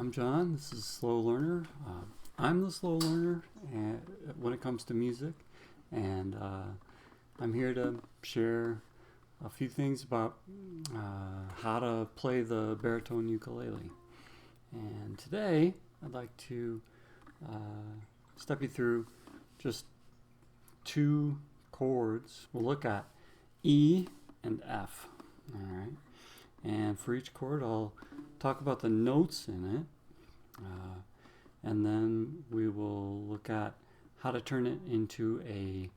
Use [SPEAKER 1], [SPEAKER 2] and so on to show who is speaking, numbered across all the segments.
[SPEAKER 1] I'm John. This is Slow Learner. I'm the slow learner when it comes to music, and I'm here to share a few things about how to play the baritone ukulele. And today I'd like to step you through just two chords. We'll look at E and F. All right. And for each chord, I'll talk about the notes in it, and then we will look at how to turn it into a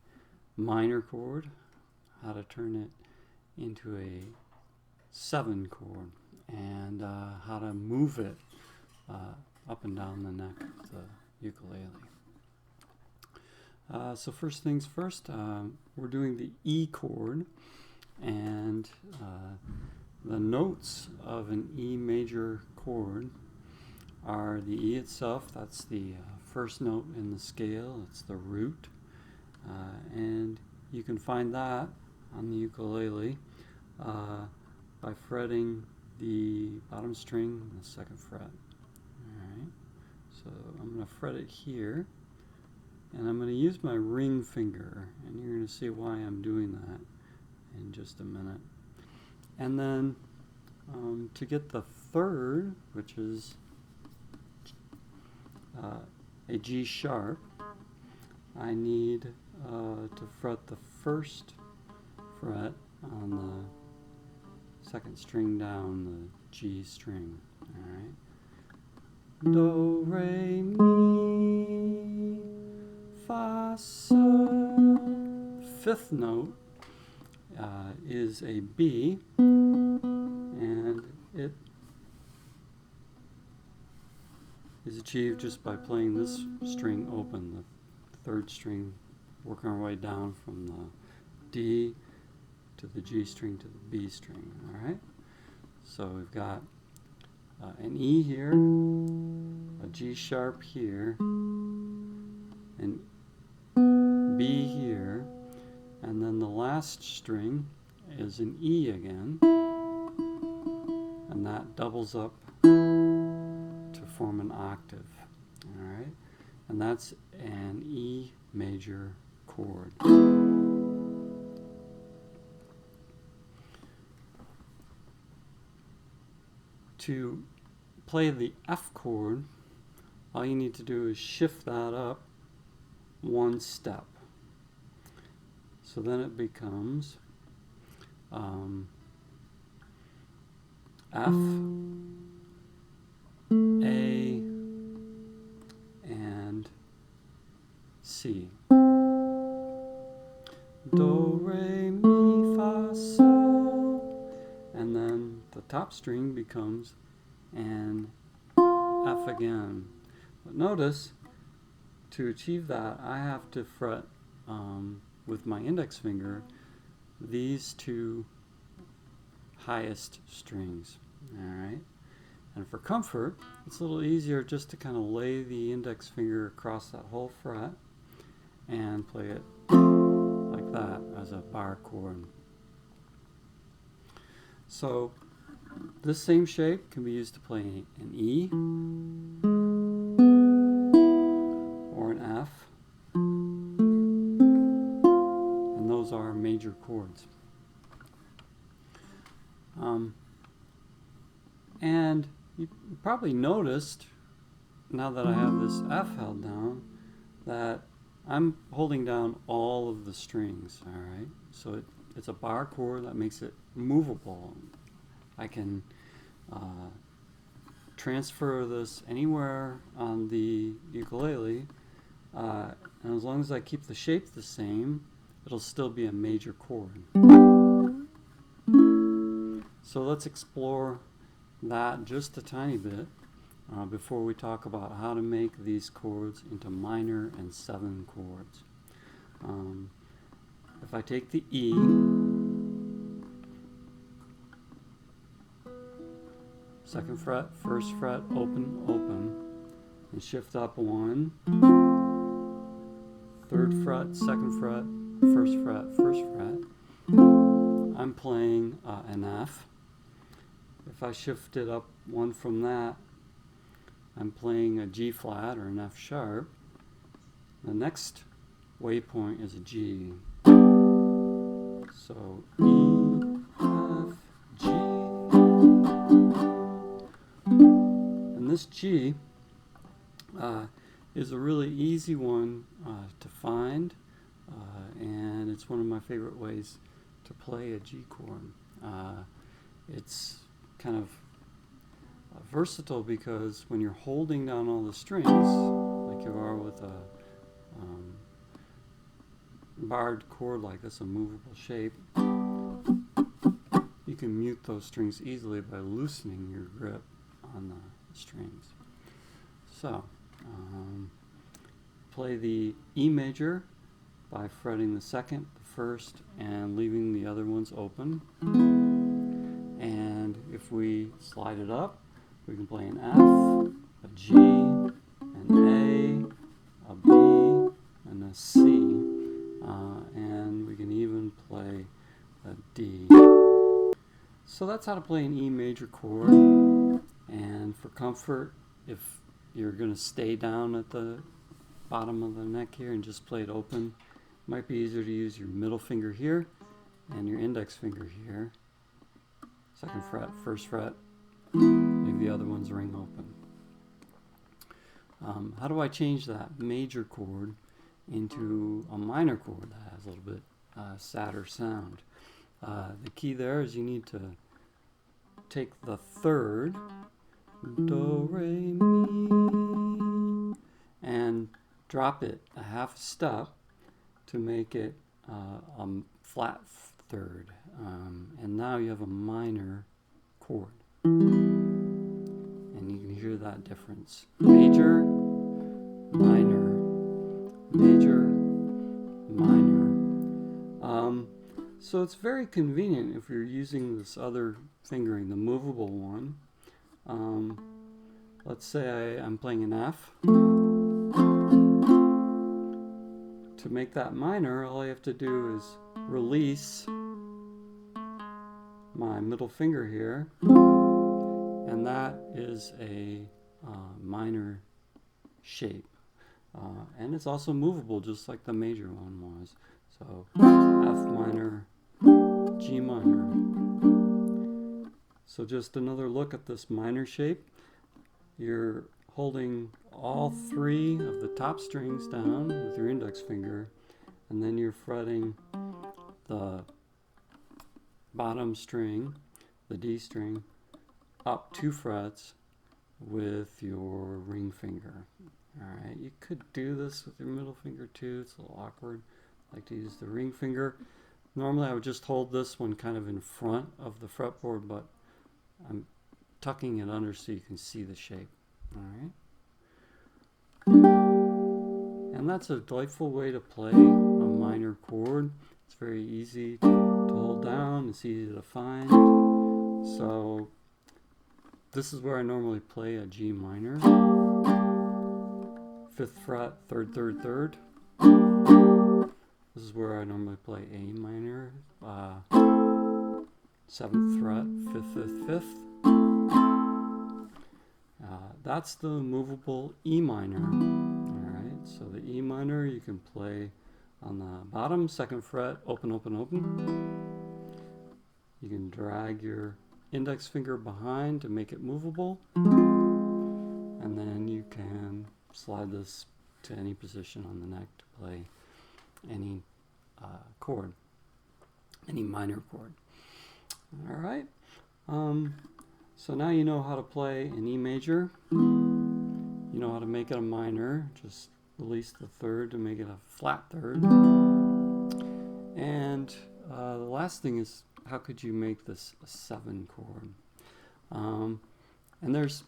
[SPEAKER 1] minor chord, how to turn it into a 7 chord, and how to move it up and down the neck of the ukulele. So first things first, we're doing the E chord, and the notes of an E major chord are the E itself. That's the first note in the scale. It's the root, and you can find that on the ukulele by fretting the bottom string and the 2nd fret. Alright, so I'm going to fret it here, and I'm going to use my ring finger, and you're going to see why I'm doing that in just a minute. And then to get the 3rd, which is a G sharp, I need to fret the 1st fret on the 2nd string down, the G string. Alright. Do, re, mi, fa, sol. 5th note is a B, and it is achieved just by playing this string open, the 3rd string, working our way down from the D to the G string to the B string. Alright, so we've got an E here, a G sharp here, an B here, and then the last string is an E again, and that doubles up to form an octave. Alright, and that's an E major chord. To play the F chord, all you need to do is shift that up 1 step. So then it becomes F, A, and C. Do, re, mi, fa, sol. And then the top string becomes an F again. But notice, to achieve that, I have to fret with my index finger these 2 highest strings. Alright, and for comfort, it's a little easier just to kind of lay the index finger across that whole fret and play it like that as a bar chord. So this same shape can be used to play an E or an F, and those are major chords. And you probably noticed, now that I have this F held down, that I'm holding down all of the strings. Alright, so it's a bar chord that makes it movable. I can transfer this anywhere on the ukulele, and as long as I keep the shape the same, it'll still be a major chord. So let's explore that just a tiny bit before we talk about how to make these chords into minor and 7 chords. If I take the E, 2nd fret, 1st fret, open, open, and shift up 1, 3rd fret, 2nd fret, 1st fret, 1st fret, I'm playing an F. If I shift it up 1 from that, I'm playing a G flat or an F sharp. The next waypoint is a G. So E, F, G. And this G is a really easy one to find, and it's one of my favorite ways to play a G chord. It's kind of versatile because when you're holding down all the strings, like you are with a barred chord like this, a movable shape, you can mute those strings easily by loosening your grip on the strings. So, play the E major by fretting the second, the first, and leaving the other ones open. And if we slide it up, we can play an F, a G, an A, a B, and a C. And we can even play a D. So that's how to play an E major chord. And for comfort, if you're going to stay down at the bottom of the neck here and just play it open, it might be easier to use your middle finger here and your index finger here. Second fret, first fret, leave the other ones ring open. How do I change that major chord into a minor chord that has a little bit sadder sound? The key there is you need to take the third, do, re, mi, and drop it a half step to make it a flat third. And now you have a minor chord. And you can hear that difference. Major, minor, major, minor. So it's very convenient if you're using this other fingering, the movable one. Let's say I'm playing an F. To make that minor, all I have to do is release my middle finger here, and that is a minor shape. And it's also movable, just like the major one was. So F minor, G minor. So just another look at this minor shape. You're holding all three of the top strings down with your index finger, and then you're fretting the bottom string, the D string, up 2 frets with your ring finger. Alright, you could do this with your middle finger too. It's a little awkward. I like to use the ring finger. Normally I would just hold this one kind of in front of the fretboard, but I'm tucking it under so you can see the shape. Alright. And that's a delightful way to play a minor chord. It's very easy to hold down. It's easy to find. So this is where I normally play a G minor. 5th fret, 3rd, 3rd, 3rd. This is where I normally play A minor. 7th fret, 5th, 5th, 5th. That's the movable E minor. Alright, so the E minor you can play on the bottom, 2nd fret, open, open, open. You can drag your index finger behind to make it movable. And then you can slide this to any position on the neck to play any chord, any minor chord. Alright. So now you know how to play an E major. You know how to make it a minor. Just release the 3rd to make it a flat 3rd. And the last thing is, how could you make this a 7 chord? And there's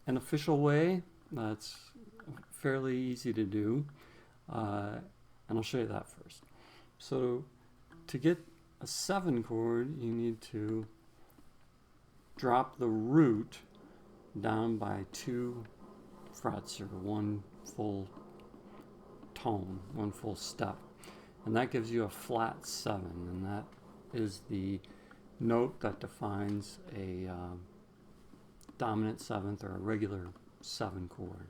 [SPEAKER 1] an official way that's fairly easy to do. And I'll show you that first. So to get a 7 chord, you need to drop the root down by 2 frets, or 1 full tone, 1 full step. And that gives you a flat 7, and that is the note that defines a dominant 7th or a regular 7 chord.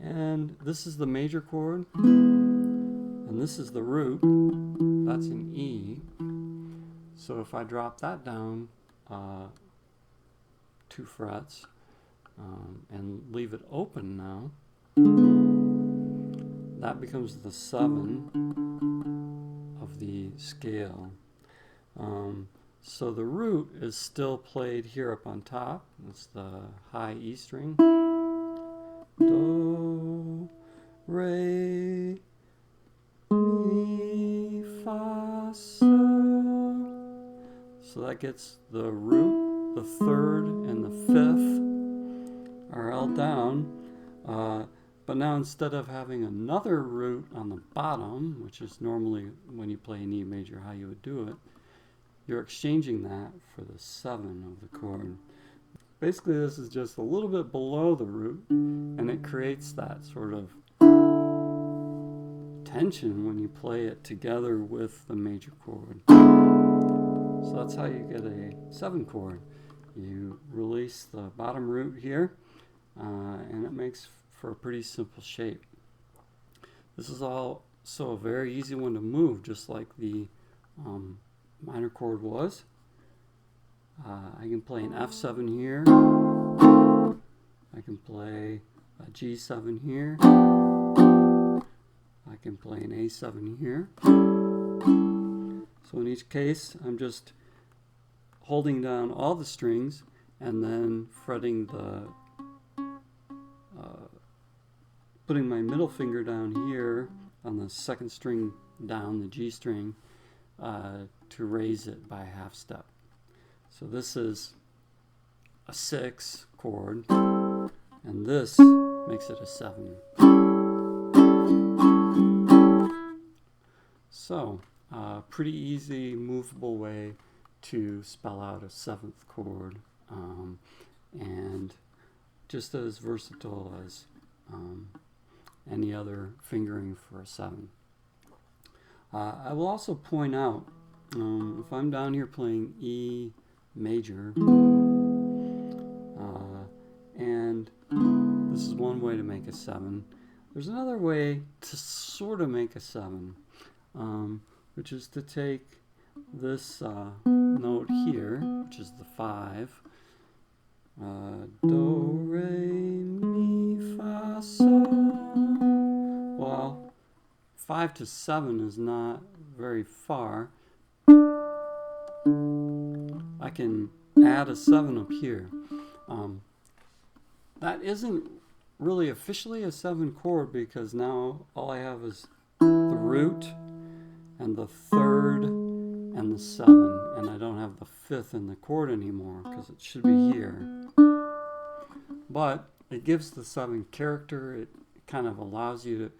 [SPEAKER 1] And this is the major chord, and this is the root. That's an E. So if I drop that down 2 frets and leave it open now, that becomes the 7 of the scale. So the root is still played here up on top. It's the high E string. Do, re, mi, fa, sol. So that gets the root, the 3rd, and the 5th are held down. But now instead of having another root on the bottom, which is normally when you play an E major how you would do it, you're exchanging that for the 7 of the chord. Basically this is just a little bit below the root, and it creates that sort of tension when you play it together with the major chord. So that's how you get a 7 chord. You release the bottom root here, and it makes for a pretty simple shape. This is also a very easy one to move, just like the minor chord was. I can play an F7 here. I can play a G7 here. I can play an A7 here. So in each case, I'm just holding down all the strings and then fretting the putting my middle finger down here on the 2nd string down, the G string, to raise it by a half step. So this is a 6 chord, and this makes it a 7. So, pretty easy, movable way to spell out a 7th chord, and just as versatile as any other fingering for a 7. I will also point out, if I'm down here playing E major, and this is one way to make a 7, there's another way to sort of make a 7, which is to take this note here, which is the 5, do, re, mi, fa, sol. Well, 5 to 7 is not very far. I can add a 7 up here. That isn't really officially a 7 chord because now all I have is the root and the 3rd and the 7, and I don't have the 5th in the chord anymore because it should be here. But it gives the 7 character. It kind of allows you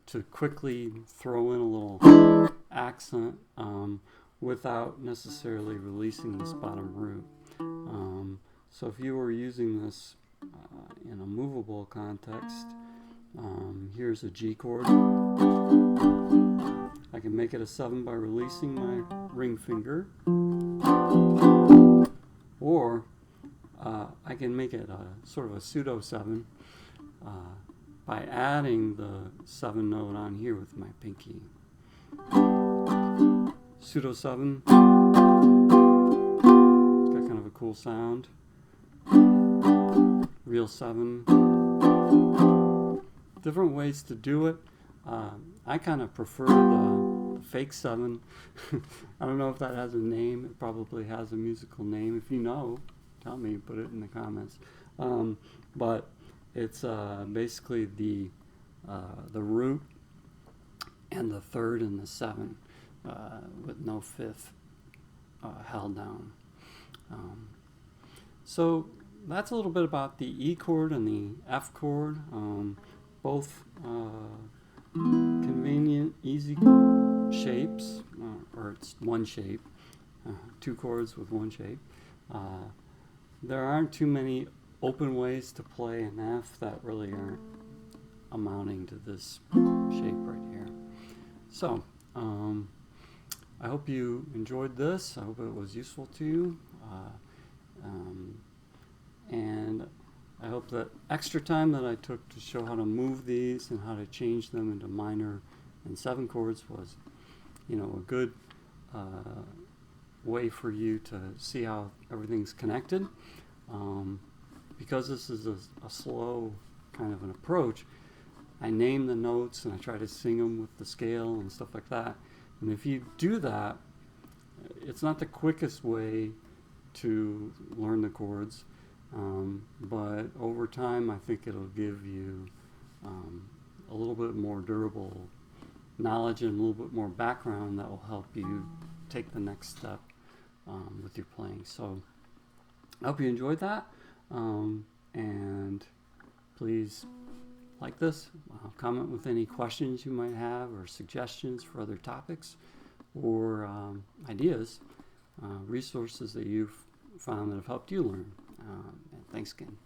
[SPEAKER 1] to quickly throw in a little accent without necessarily releasing this bottom root. So if you were using this in a movable context, here's a G chord. I can make it a 7 by releasing my ring finger, or I can make it a sort of a pseudo 7 by adding the 7 note on here with my pinky. Pseudo 7, it's got kind of a cool sound. Real 7, different ways to do it. I kind of prefer the fake 7. I don't know if that has a name. It probably has a musical name. If you know, tell me, put it in the comments. But it's basically the root and the 3rd and the 7 with no 5th held down. So that's a little bit about the E chord and the F chord. Both convenient, easy shapes, or it's one shape, 2 chords with 1 shape. There aren't too many open ways to play an F that really aren't amounting to this shape right here. So, I hope you enjoyed this. I hope it was useful to you. And I hope that extra time that I took to show how to move these and how to change them into minor and 7 chords was, a good way for you to see how everything's connected. Because this is a slow kind of an approach, I name the notes and I try to sing them with the scale and stuff like that. And if you do that, it's not the quickest way to learn the chords, but over time I think it'll give you a little bit more durable knowledge and a little bit more background that will help you take the next step with your playing. So I hope you enjoyed that, and please like this, comment with any questions you might have or suggestions for other topics or ideas, resources that you've found that have helped you learn. And thanks again.